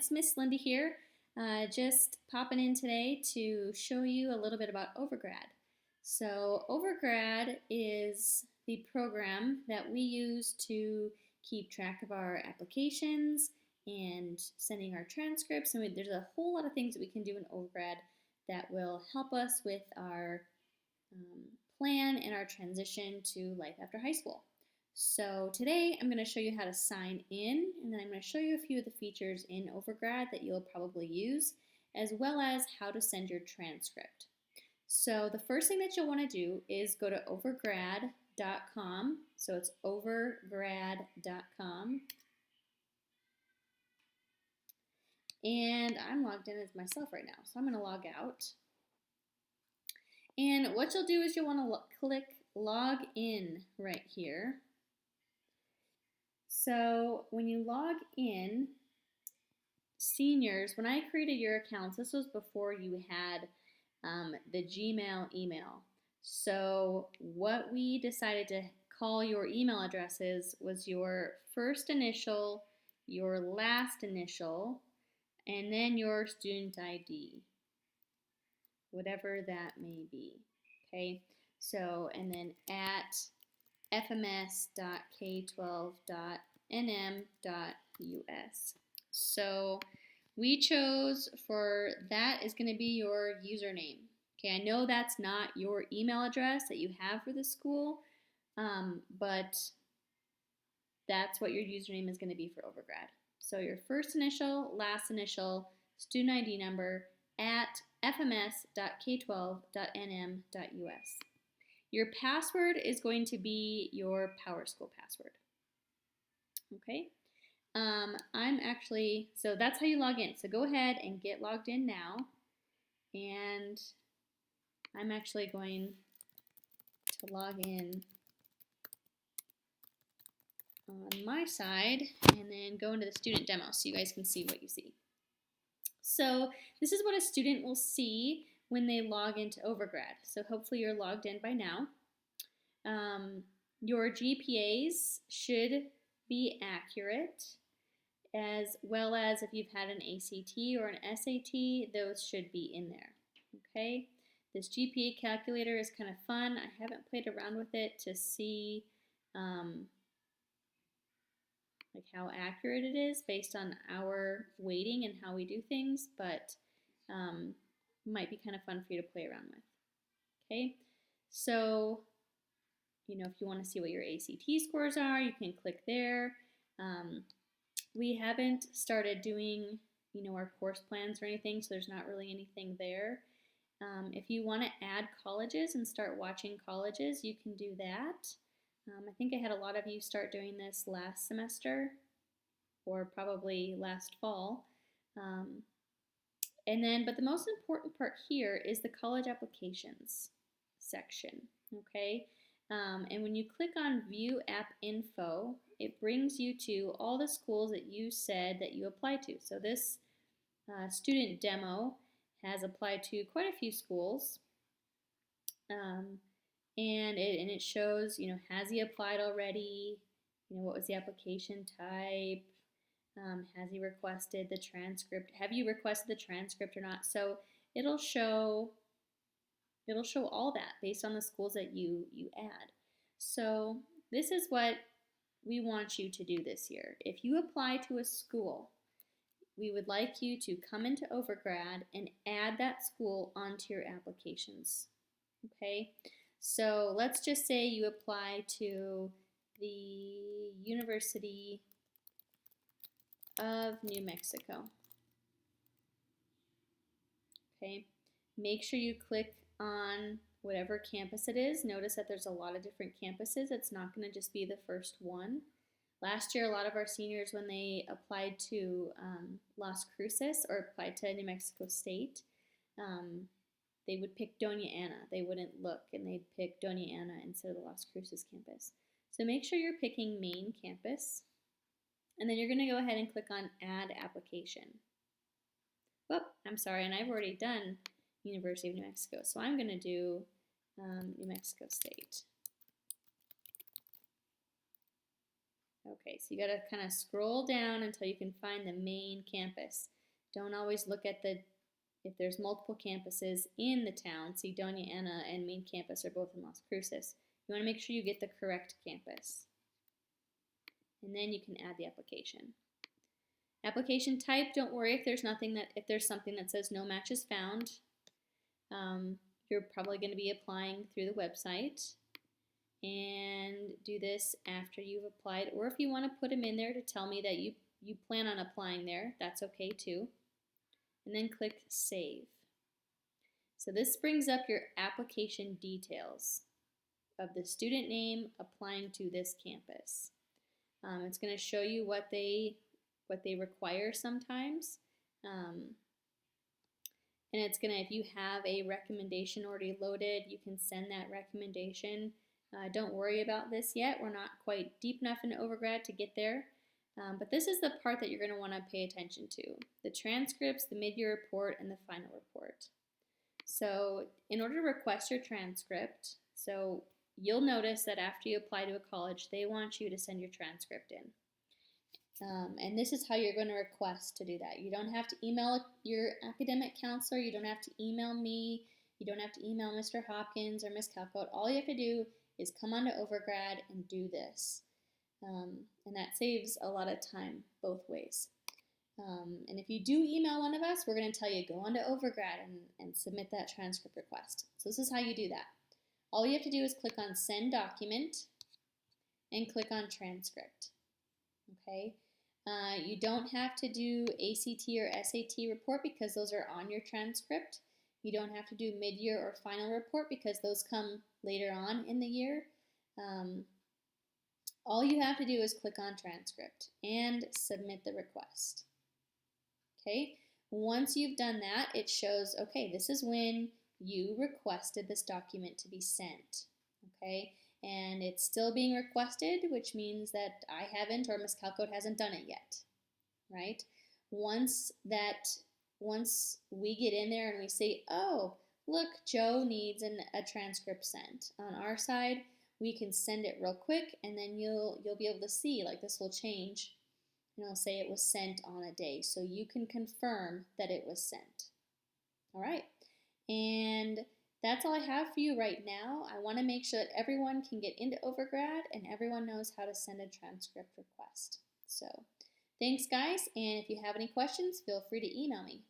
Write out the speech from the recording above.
it's Miss Linda here, just popping in today to show you a little bit about Overgrad. So Overgrad is the program that we use to keep track of our applications and sending our transcripts. And there's a whole lot of things that we can do in Overgrad that will help us with our plan and our transition to life after high school. So today I'm going to show you how to sign in, and then I'm going to show you a few of the features in Overgrad that you'll probably use, as well as how to send your transcript. So the first thing that you'll want to do is go to overgrad.com. So it's overgrad.com. And I'm logged in as myself right now, so I'm going to log out. And what you'll do is you'll want to click log in right here. So when you log in, seniors, when I created your accounts, this was before you had the Gmail email. So what we decided to call your email addresses was your first initial, your last initial, and then your student ID, whatever that may be. Okay, so and then at fms.k12.nm.us. So we chose for that is going to be your username. Okay, I know that's not your email address that you have for the school, but that's what your username is going to be for Overgrad. So your first initial, last initial, student ID number at fms.k12.nm.us. Your password is going to be your PowerSchool password. Okay, so that's how you log in. So go ahead and get logged in now. And I'm actually going to log in on my side and then go into the student demo so you guys can see what you see. So this is what a student will see when they log into Overgrad. So hopefully you're logged in by now. Your GPAs should be accurate, as well as if you've had an ACT or an SAT, those should be in there. Okay, this Gpa Calculator is kind of fun. I haven't played around with it to see like how accurate it is based on our weighting and how we do things, but might be kind of fun for you to play around with. Okay, so if you want to see what your ACT scores are, you can click there. We haven't started doing our course plans or anything, so there's not really anything there. If you want to add colleges and start watching colleges, you can do that. I think I had a lot of you start doing this last semester or probably last fall. But the most important part here is the college applications section, okay? And when you click on View App Info, it brings you to all the schools that you said that you applied to. So this student demo has applied to quite a few schools. And it shows, has he applied already? What was the application type? Has he requested the transcript? Have you requested the transcript or not? So it'll show all that based on the schools that you add. So this is what we want you to do this year. If you apply to a school, we would like you to come into Overgrad and add that school onto your applications. Okay, so let's just say you apply to the University of New Mexico. Okay, make sure you click on whatever campus it is. Notice that there's a lot of different campuses. It's not going to just be the first one. Last year, a lot of our seniors, when they applied to Las Cruces or applied to New Mexico State, they would pick Doña Ana. They wouldn't look, and they'd pick Doña Ana instead of the Las Cruces campus. So make sure you're picking main campus, and then you're going to go ahead and click on Add Application. Oh, I'm sorry, and I've already done University of New Mexico, so I'm going to do New Mexico State. Okay, so you gotta kind of scroll down until you can find the main campus. Don't always look at if there's multiple campuses in the town. See, Doña Ana and main campus are both in Las Cruces. You wanna make sure you get the correct campus. And then you can add the application. Application type, don't worry if there's something that says no matches found. You're probably going to be applying through the website, and do this after you've applied, or if you want to put them in there to tell me that you plan on applying there, that's okay too. And then click Save. So this brings up your application details of the student name applying to this campus. It's going to show you what they require sometimes. And it's going to, if you have a recommendation already loaded, you can send that recommendation. Don't worry about this yet. We're not quite deep enough in Overgrad to get there. But this is the part that you're going to want to pay attention to. The transcripts, the mid-year report, and the final report. So in order to request your transcript, so you'll notice that after you apply to a college, they want you to send your transcript in. And this is how you're going to request to do that. You don't have to email your academic counselor. You don't have to email me. You don't have to email Mr. Hopkins or Ms. Calcott. All you have to do is come onto Overgrad and do this. And that saves a lot of time both ways. And if you do email one of us, we're going to tell you go onto Overgrad and submit that transcript request. So this is how you do that. All you have to do is click on Send Document and click on Transcript. Okay. You don't have to do ACT or SAT report because those are on your transcript. You don't have to do mid-year or final report because those come later on in the year. All you have to do is click on Transcript and submit the request. Okay. Once you've done that, it shows, okay, this is when you requested this document to be sent. Okay. And it's still being requested, which means that I haven't or Ms. Calcott hasn't done it yet, right? Once we get in there and we say, oh, look, Joe needs a transcript sent. On our side, we can send it real quick, and then you'll be able to see, like this will change, and it'll say it was sent on a day, so you can confirm that it was sent. All right, and that's all I have for you right now. I want to make sure that everyone can get into Overgrad and everyone knows how to send a transcript request. So thanks, guys, and if you have any questions, feel free to email me.